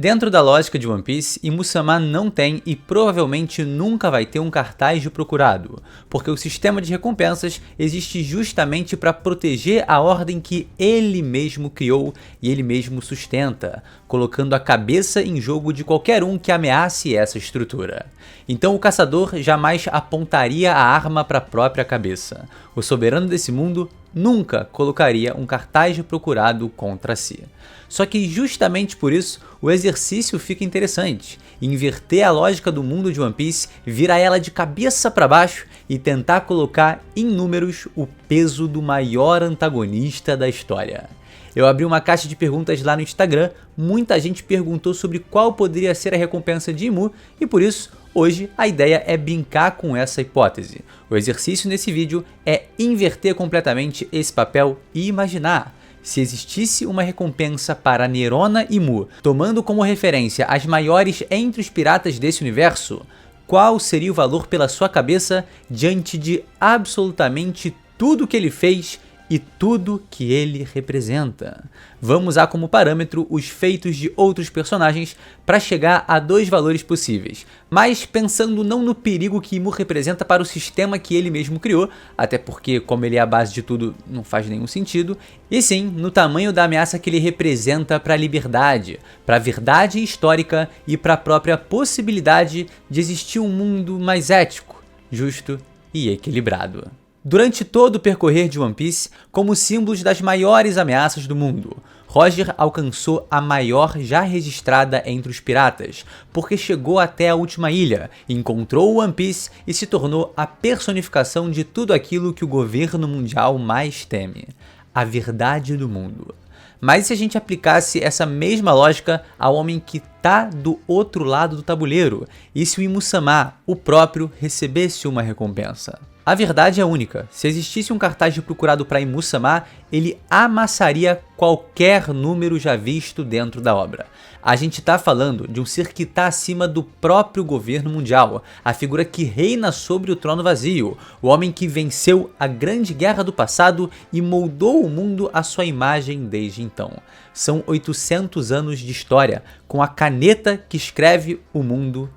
Dentro da lógica de One Piece, Imu-sama não tem e provavelmente nunca vai ter um cartaz de procurado, porque o sistema de recompensas existe justamente para proteger a ordem que ele mesmo criou e ele mesmo sustenta, colocando a cabeça em jogo de qualquer um que ameace essa estrutura. Então o caçador jamais apontaria a arma para a própria cabeça. O soberano desse mundo nunca colocaria um cartaz de procurado contra si. Só que justamente por isso, o exercício fica interessante. Inverter a lógica do mundo de One Piece, virar ela de cabeça para baixo e tentar colocar em números o peso do maior antagonista da história. Eu abri uma caixa de perguntas lá no Instagram, muita gente perguntou sobre qual poderia ser a recompensa de Imu e por isso, hoje a ideia é brincar com essa hipótese. O exercício nesse vídeo é inverter completamente esse papel e imaginar. Se existisse uma recompensa para Nerona Imu, tomando como referência as maiores entre os piratas desse universo, qual seria o valor pela sua cabeça diante de absolutamente tudo que ele fez e tudo que ele representa? Vamos usar como parâmetro os feitos de outros personagens para chegar a dois valores possíveis, mas pensando não no perigo que Imu representa para o sistema que ele mesmo criou, até porque como ele é a base de tudo não faz nenhum sentido, e sim no tamanho da ameaça que ele representa para a liberdade, para a verdade histórica e para a própria possibilidade de existir um mundo mais ético, justo e equilibrado. Durante todo o percorrer de One Piece, como símbolos das maiores ameaças do mundo, Roger alcançou a maior já registrada entre os piratas, porque chegou até a última ilha, encontrou One Piece e se tornou a personificação de tudo aquilo que o governo mundial mais teme: a verdade do mundo. Mas se a gente aplicasse essa mesma lógica ao homem que tá do outro lado do tabuleiro, e se o Imu-sama, o próprio, recebesse uma recompensa? A verdade é única. Se existisse um cartaz de procurado para Imu-sama, ele amassaria qualquer número já visto dentro da obra. A gente está falando de um ser que está acima do próprio governo mundial, a figura que reina sobre o trono vazio, o homem que venceu a grande guerra do passado e moldou o mundo à sua imagem desde então. São 800 anos de história, com a caneta que escreve o mundo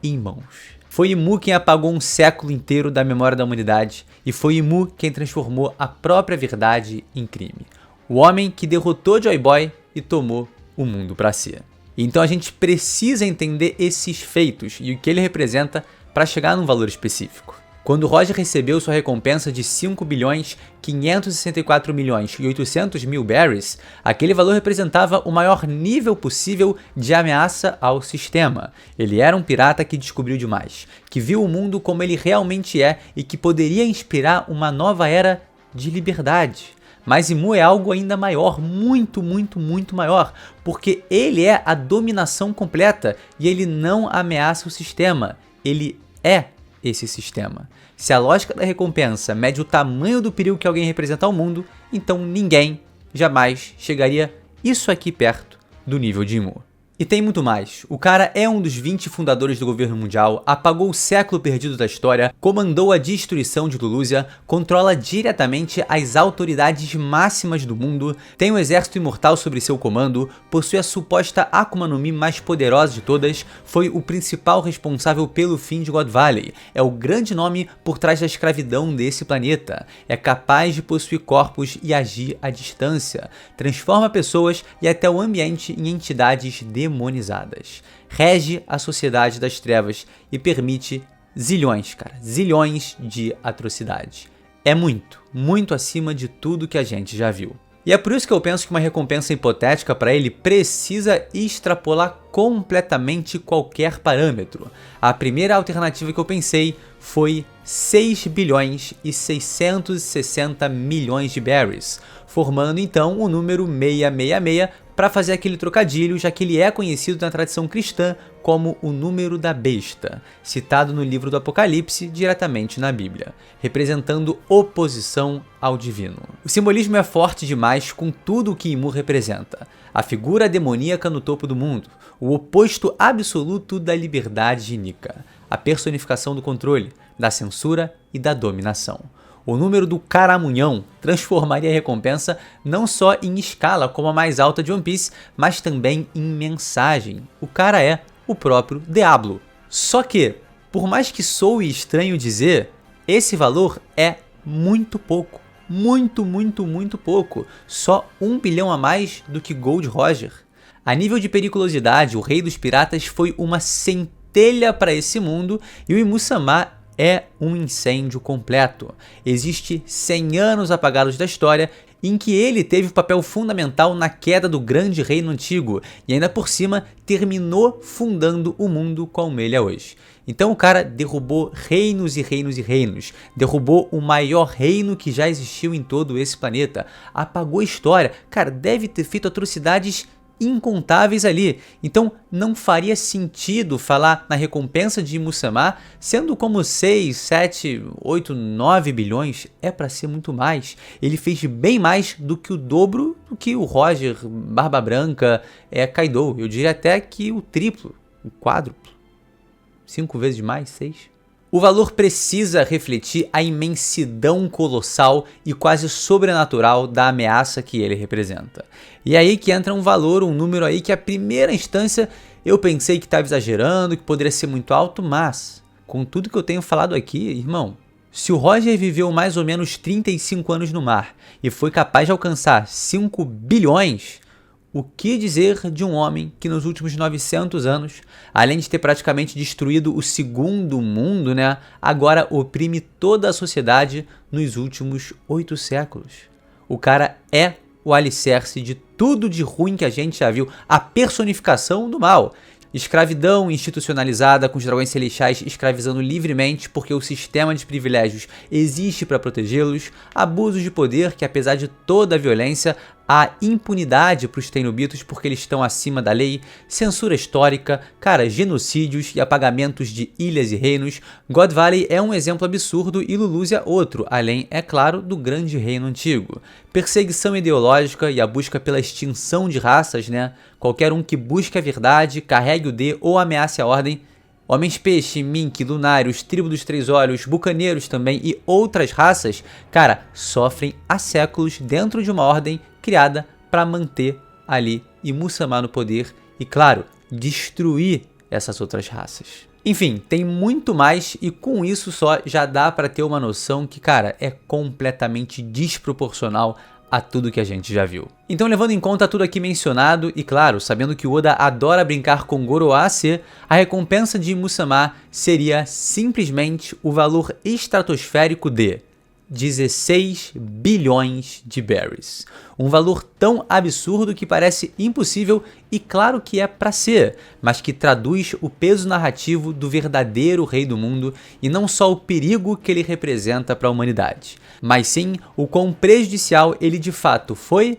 em mãos. Foi Imu quem apagou um século inteiro da memória da humanidade e foi Imu quem transformou a própria verdade em crime. O homem que derrotou Joy Boy e tomou o mundo para si. Então a gente precisa entender esses feitos e o que ele representa para chegar num valor específico. Quando Roger recebeu sua recompensa de 5 bilhões 564 milhões e 800 mil berries, aquele valor representava o maior nível possível de ameaça ao sistema. Ele era um pirata que descobriu demais, que viu o mundo como ele realmente é e que poderia inspirar uma nova era de liberdade. Mas Imu é algo ainda maior, muito maior, porque ele é a dominação completa e ele não ameaça o sistema, ele é esse sistema. Se a lógica da recompensa mede o tamanho do perigo que alguém representa ao mundo, então ninguém jamais chegaria isso aqui perto do nível de Imu. E tem muito mais. O cara é um dos 20 fundadores do governo mundial, apagou o século perdido da história, comandou a destruição de Lulusia, controla diretamente as autoridades máximas do mundo, tem um exército imortal sob seu comando, possui a suposta Akuma no Mi mais poderosa de todas, foi o principal responsável pelo fim de God Valley, é o grande nome por trás da escravidão desse planeta, é capaz de possuir corpos e agir à distância, transforma pessoas e até o ambiente em entidades demonizadas, rege a sociedade das trevas e permite zilhões de atrocidades. É muito acima de tudo que a gente já viu. E é por isso que eu penso que uma recompensa hipotética para ele precisa extrapolar completamente qualquer parâmetro. A primeira alternativa que eu pensei foi 6 bilhões e 660 milhões de berries, formando então o número 666 para fazer aquele trocadilho, já que ele é conhecido na tradição cristã como o número da besta, citado no livro do Apocalipse diretamente na Bíblia, representando oposição ao divino. O simbolismo é forte demais com tudo o que Imu representa, a figura demoníaca no topo do mundo, o oposto absoluto da liberdade de Nika, a personificação do controle, da censura e da dominação. O número do caramunhão transformaria a recompensa não só em escala como a mais alta de One Piece, mas também em mensagem. O cara é o próprio Diablo. Só que, por mais que soe estranho dizer, esse valor é muito pouco. Muito pouco. Só 1 bilhão a mais do que Gold Roger. A nível de periculosidade, o Rei dos Piratas foi uma centelha para esse mundo e o Imu-sama é um incêndio completo. Existe 100 anos apagados da história em que ele teve um papel fundamental na queda do grande reino antigo e ainda por cima terminou fundando o mundo como ele é hoje. Então o cara derrubou reinos e reinos e reinos, derrubou o maior reino que já existiu em todo esse planeta, apagou a história, cara, deve ter feito atrocidades incontáveis ali. Então não faria sentido falar na recompensa de Imu-sama, sendo como 6, 7, 8, 9 bilhões, é para ser muito mais. Ele fez bem mais do que o dobro do que o Roger, Barba Branca, Kaido. Eu diria até que o triplo, o quádruplo, 5 vezes mais, 6. O valor precisa refletir a imensidão colossal e quase sobrenatural da ameaça que ele representa. E é aí que entra um valor, um número aí que à primeira instância eu pensei que estava exagerando, que poderia ser muito alto, mas com tudo que eu tenho falado aqui, irmão, se o Roger viveu mais ou menos 35 anos no mar e foi capaz de alcançar 5 bilhões, o que dizer de um homem que nos últimos 900 anos, além de ter praticamente destruído o segundo mundo, né, agora oprime toda a sociedade nos últimos 8 séculos? O cara é o alicerce de tudo de ruim que a gente já viu, a personificação do mal. Escravidão institucionalizada com os dragões celestiais escravizando livremente porque o sistema de privilégios existe para protegê-los, abusos de poder que apesar de toda a violência, há impunidade para os Tenryubitos porque eles estão acima da lei, censura histórica, cara, genocídios e apagamentos de ilhas e reinos. God Valley é um exemplo absurdo e Lulusia outro, além, é claro, do grande reino antigo. Perseguição ideológica e a busca pela extinção de raças, né? Qualquer um que busque a verdade, carregue o D ou ameace a ordem. Homens-peixe, mink, lunários, tribo dos três olhos, bucaneiros também e outras raças, cara, sofrem há séculos dentro de uma ordem criada para manter ali Imu-sama no poder e, claro, destruir essas outras raças. Enfim, tem muito mais e com isso só já dá para ter uma noção que, cara, é completamente desproporcional a tudo que a gente já viu. Então, levando em conta tudo aqui mencionado e, claro, sabendo que o Oda adora brincar com Goroase, a recompensa de Imu-sama seria simplesmente o valor estratosférico de 16 bilhões de berries. Um valor tão absurdo que parece impossível e claro que é pra ser, mas que traduz o peso narrativo do verdadeiro rei do mundo e não só o perigo que ele representa para a humanidade, mas sim o quão prejudicial ele de fato foi,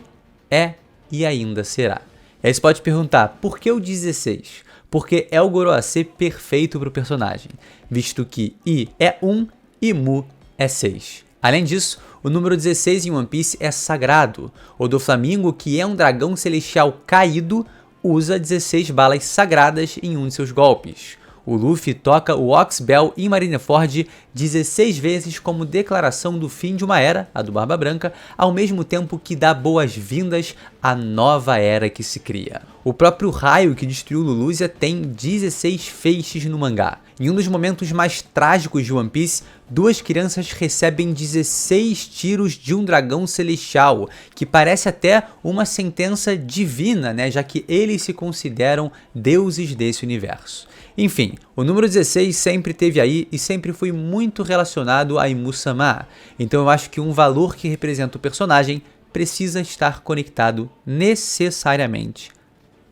é e ainda será. Aí você pode perguntar, por que o 16? Porque é o Goroase perfeito para o personagem, visto que I é 1 e Mu é 6. Além disso, o número 16 em One Piece é sagrado. O Doflamingo, que é um dragão celestial caído, usa 16 balas sagradas em um de seus golpes. O Luffy toca o Ox Bell em Marineford 16 vezes como declaração do fim de uma era, a do Barba Branca, ao mesmo tempo que dá boas-vindas à nova era que se cria. O próprio raio que destruiu Lulusia tem 16 feixes no mangá. Em um dos momentos mais trágicos de One Piece, 2 crianças recebem 16 tiros de um dragão celestial, que parece até uma sentença divina, né, já que eles se consideram deuses desse universo. Enfim, o número 16 sempre teve aí e sempre foi muito relacionado a Imu-sama, então eu acho que um valor que representa o personagem precisa estar conectado necessariamente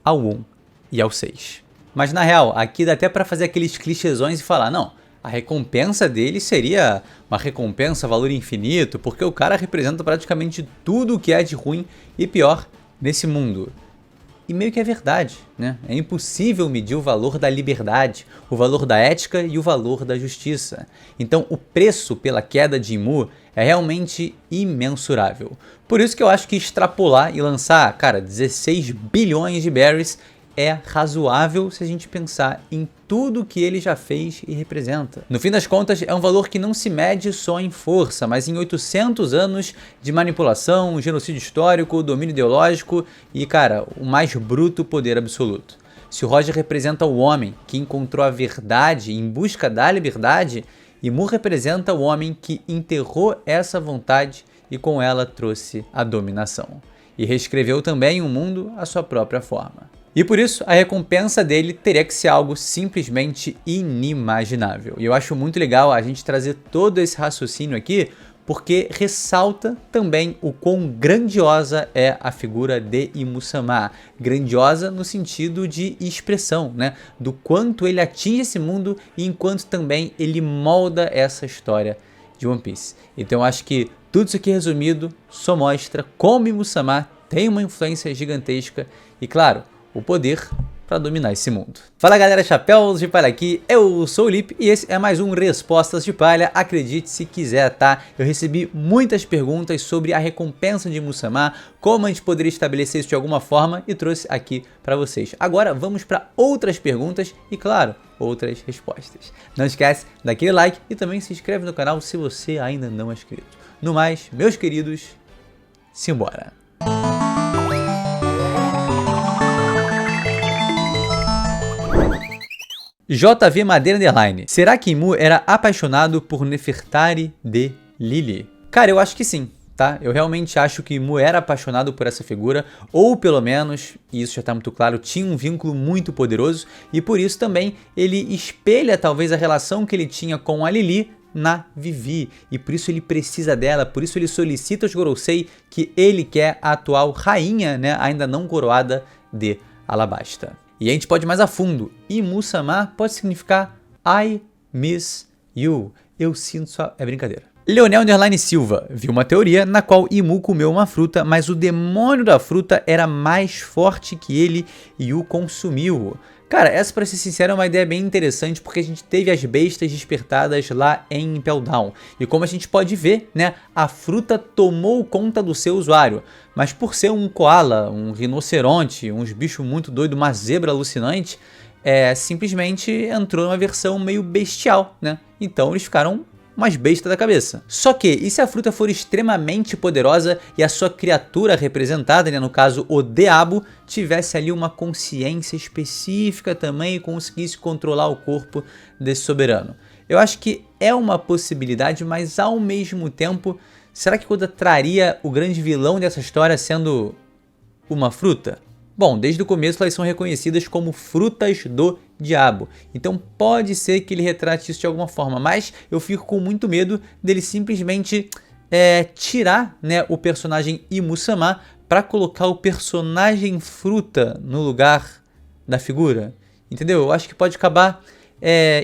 ao 1 e ao 6. Mas na real, aqui dá até para fazer aqueles clichêsões e falar, não, a recompensa dele seria uma recompensa valor infinito, porque o cara representa praticamente tudo o que é de ruim e pior nesse mundo. E meio que é verdade, né? É impossível medir o valor da liberdade, o valor da ética e o valor da justiça. Então o preço pela queda de Imu é realmente imensurável. Por isso que eu acho que extrapolar e lançar, cara, 16 bilhões de berries é razoável se a gente pensar em tudo que ele já fez e representa. No fim das contas, é um valor que não se mede só em força, mas em 800 anos de manipulação, genocídio histórico, domínio ideológico e, cara, o mais bruto poder absoluto. Se o Roger representa o homem que encontrou a verdade em busca da liberdade, Imu representa o homem que enterrou essa vontade e com ela trouxe a dominação. E reescreveu também o mundo à sua própria forma. E por isso, a recompensa dele teria que ser algo simplesmente inimaginável. E eu acho muito legal a gente trazer todo esse raciocínio aqui, porque ressalta também o quão grandiosa é a figura de Imu-sama. Grandiosa no sentido de expressão, né? Do quanto ele atinge esse mundo e enquanto também ele molda essa história de One Piece. Então eu acho que tudo isso aqui resumido só mostra como Imu-sama tem uma influência gigantesca e, claro, o poder para dominar esse mundo. Fala galera, Chapéus de Palha aqui, eu sou o Lipe e esse é mais um Respostas de Palha, acredite se quiser, tá? Eu recebi muitas perguntas sobre a recompensa de Imu-sama, como a gente poderia estabelecer isso de alguma forma e trouxe aqui para vocês. Agora vamos para outras perguntas e, claro, outras respostas. Não esquece daquele like e também se inscreve no canal se você ainda não é inscrito. No mais, meus queridos, simbora! JV Madeira Underline. Será que Imu era apaixonado por Nefertari de Lily? Cara, eu acho que sim, tá? Eu realmente acho que Imu era apaixonado por essa figura, ou pelo menos, e isso já tá muito claro, tinha um vínculo muito poderoso, e por isso também ele espelha talvez a relação que ele tinha com a Lily na Vivi, e por isso ele precisa dela, por isso ele solicita aos Gorosei que ele quer a atual rainha, né, ainda não coroada de Alabasta. E a gente pode ir mais a fundo. Imu-sama pode significar I miss you. Eu sinto sua... É brincadeira. Leonel Underline Silva viu uma teoria na qual Imu comeu uma fruta, mas o demônio da fruta era mais forte que ele e o consumiu. Cara, essa, pra ser sincero, é uma ideia bem interessante porque a gente teve as bestas despertadas lá em Impel Down. E como a gente pode ver, né, a fruta tomou conta do seu usuário. Mas por ser um koala, um rinoceronte, uns bichos muito doidos, uma zebra alucinante, simplesmente entrou numa versão meio bestial, né? Então eles ficaram umas bestas da cabeça. Só que, e se a fruta for extremamente poderosa e a sua criatura representada, né, no caso o diabo, tivesse ali uma consciência específica também e conseguisse controlar o corpo desse soberano? Eu acho que é uma possibilidade, mas ao mesmo tempo, será que Oda traria o grande vilão dessa história sendo uma fruta? Bom, desde o começo elas são reconhecidas como frutas do diabo, então pode ser que ele retrate isso de alguma forma, mas eu fico com muito medo dele simplesmente tirar, né, o personagem Imu-sama para colocar o personagem fruta no lugar da figura, entendeu? Eu acho que pode acabar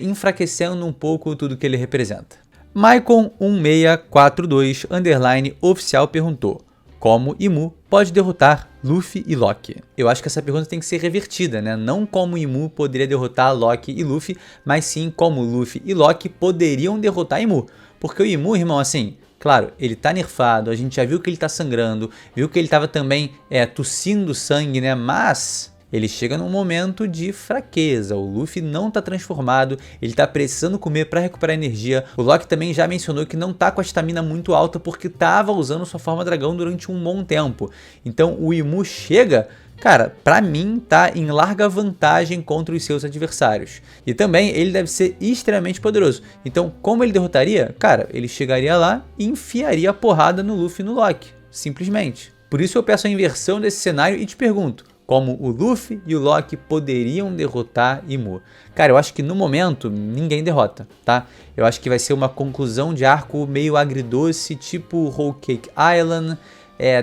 enfraquecendo um pouco tudo que ele representa. Maicon1642 underline oficial perguntou: como Imu pode derrotar Luffy e Loki? Eu acho que essa pergunta tem que ser revertida, né? Não como Imu poderia derrotar Loki e Luffy, mas sim como Luffy e Loki poderiam derrotar Imu. Porque o Imu, irmão, assim, claro, ele tá nerfado, a gente já viu que ele tá sangrando, viu que ele tava também tossindo sangue, né? Mas ele chega num momento de fraqueza, o Luffy não tá transformado, ele tá precisando comer para recuperar energia. O Loki também já mencionou que não tá com a estamina muito alta porque tava usando sua forma dragão durante um bom tempo. Então o Imu chega, cara, pra mim tá em larga vantagem contra os seus adversários. E também ele deve ser extremamente poderoso. Então como ele derrotaria? Cara, ele chegaria lá e enfiaria a porrada no Luffy e no Loki, simplesmente. Por isso eu peço a inversão desse cenário e te pergunto: como o Luffy e o Loki poderiam derrotar Imu? Cara, eu acho que no momento ninguém derrota, tá? Eu acho que vai ser uma conclusão de arco meio agridoce, tipo Whole Cake Island.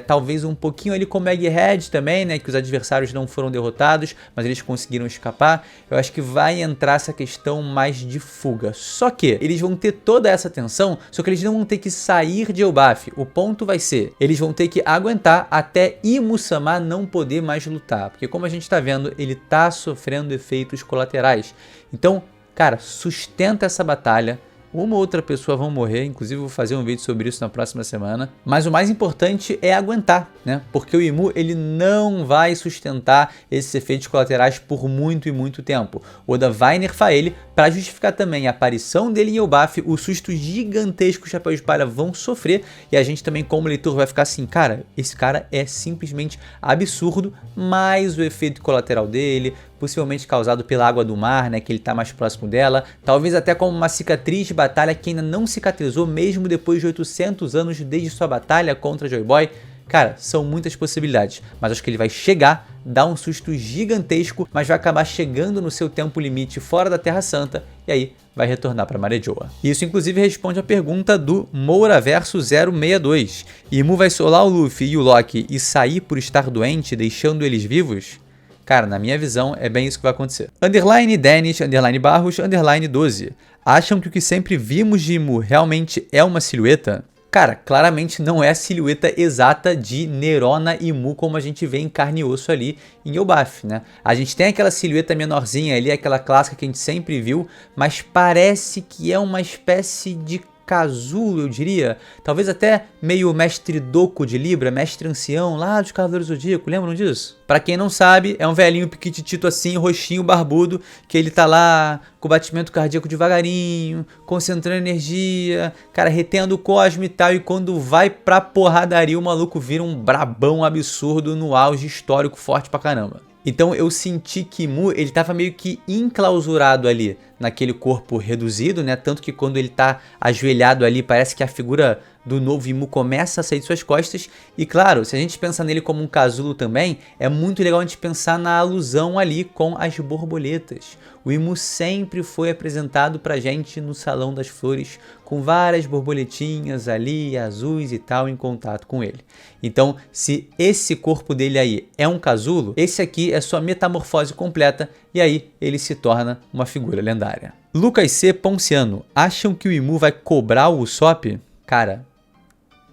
Talvez um pouquinho ali como Egghead também, né? Que os adversários não foram derrotados, mas eles conseguiram escapar. Eu acho que vai entrar essa questão mais de fuga. Só que eles vão ter toda essa tensão, só que eles não vão ter que sair de Elbaf. O ponto vai ser, eles vão ter que aguentar até Imu-sama não poder mais lutar. Porque como a gente tá vendo, ele tá sofrendo efeitos colaterais. Então, cara, sustenta essa batalha. uma ou outra pessoa vão morrer, inclusive vou fazer um vídeo sobre isso na próxima semana. Mas o mais importante é aguentar, né? Porque o Imu, ele não vai sustentar esses efeitos colaterais por muito e muito tempo. O Oda vai nerfar ele para justificar também a aparição dele em Elbaf, o susto gigantesco que os Chapéus de Palha vão sofrer, e a gente também como leitor vai ficar assim, cara, esse cara é simplesmente absurdo, mas o efeito colateral dele, possivelmente causado pela água do mar, né, que ele tá mais próximo dela, talvez até como uma cicatriz de batalha que ainda não cicatrizou mesmo depois de 800 anos desde sua batalha contra Joy Boy. Cara, são muitas possibilidades, mas acho que ele vai chegar, dar um susto gigantesco, mas vai acabar chegando no seu tempo limite fora da Terra Santa, e aí vai retornar para Marejoa. Isso inclusive responde a pergunta do Mouraverso 062. Imu vai solar o Luffy e o Loki e sair por estar doente, deixando eles vivos? Cara, na minha visão, é bem isso que vai acontecer. Underline Dennis, underline Barros, underline 12. Acham que o que sempre vimos de Imu realmente é uma silhueta? Cara, claramente não é a silhueta exata de Nerona Imu como a gente vê em carne e osso ali em Elbaf, né? A gente tem aquela silhueta menorzinha ali, aquela clássica que a gente sempre viu, mas parece que é uma espécie de casulo, eu diria. Talvez até meio mestre Doku de Libra, mestre ancião lá dos Cavaleiros do Zodíaco, lembram disso? Pra quem não sabe, é um velhinho piquititito assim, roxinho, barbudo, que ele tá lá com o batimento cardíaco devagarinho, concentrando energia, cara, retendo o cosmo e tal, e quando vai pra porradaria, o maluco vira um brabão absurdo no auge histórico forte pra caramba. Então eu senti que Imu, ele tava meio que enclausurado ali naquele corpo reduzido, né? Tanto que quando ele tá ajoelhado ali, parece que a figura do novo Imu começa a sair de suas costas. E claro, se a gente pensa nele como um casulo também, é muito legal a gente pensar na alusão ali com as borboletas. O Imu sempre foi apresentado pra gente no Salão das Flores, com várias borboletinhas ali, azuis e tal, em contato com ele. Então, se esse corpo dele aí é um casulo, esse aqui é sua metamorfose completa, e aí ele se torna uma figura lendária. Lucas C. Ponciano, acham que o Imu vai cobrar o Usopp? Cara,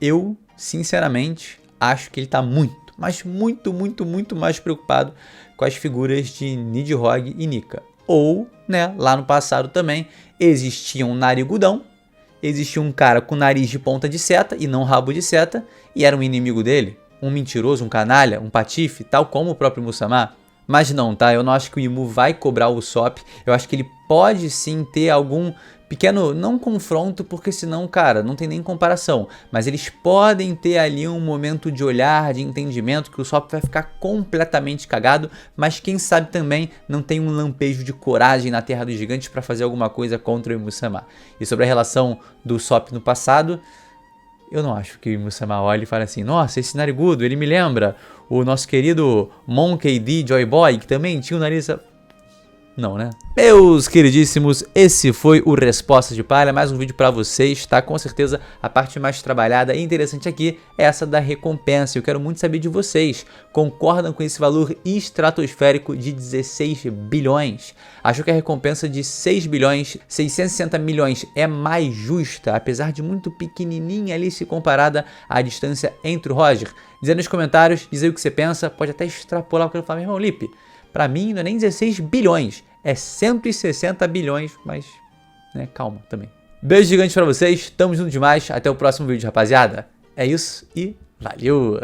eu, sinceramente, acho que ele tá muito, mas muito mais preocupado com as figuras de Nidhogg e Nika. Ou, né, lá no passado também, existia um narigudão, existia um cara com nariz de ponta de seta e não rabo de seta, e era um inimigo dele, um mentiroso, um canalha, um patife, tal como o próprio Musamá. Mas não, tá? Eu não acho que o Imu vai cobrar o Usopp, eu acho que ele pode sim ter algum pequeno, não confronto, porque senão, cara, não tem nem comparação, mas eles podem ter ali um momento de olhar, de entendimento, que o Usopp vai ficar completamente cagado, mas quem sabe também não tem um lampejo de coragem na Terra dos Gigantes para fazer alguma coisa contra o Imu-sama. E sobre a relação do Usopp no passado, eu não acho que o Imu-sama olhe e fale assim, nossa, esse narigudo, ele me lembra o nosso querido Monkey D. Joy Boy, que também tinha um nariz... Não, né? Meus queridíssimos, esse foi o Resposta de Palha, mais um vídeo pra vocês, tá? Com certeza a parte mais trabalhada e interessante aqui é essa da recompensa. Eu quero muito saber de vocês, concordam com esse valor estratosférico de 16 bilhões? Acham que a recompensa de 6 bilhões, 660 milhões é mais justa, apesar de muito pequenininha ali se comparada à distância entre o Roger? Diz aí nos comentários, diz aí o que você pensa, pode até extrapolar o que eu falo, meu irmão Lipe. Pra mim não é nem 16 bilhões, é 160 bilhões, mas, né, calma também. Beijo gigante pra vocês, tamo junto demais, até o próximo vídeo, rapaziada. É isso e valeu!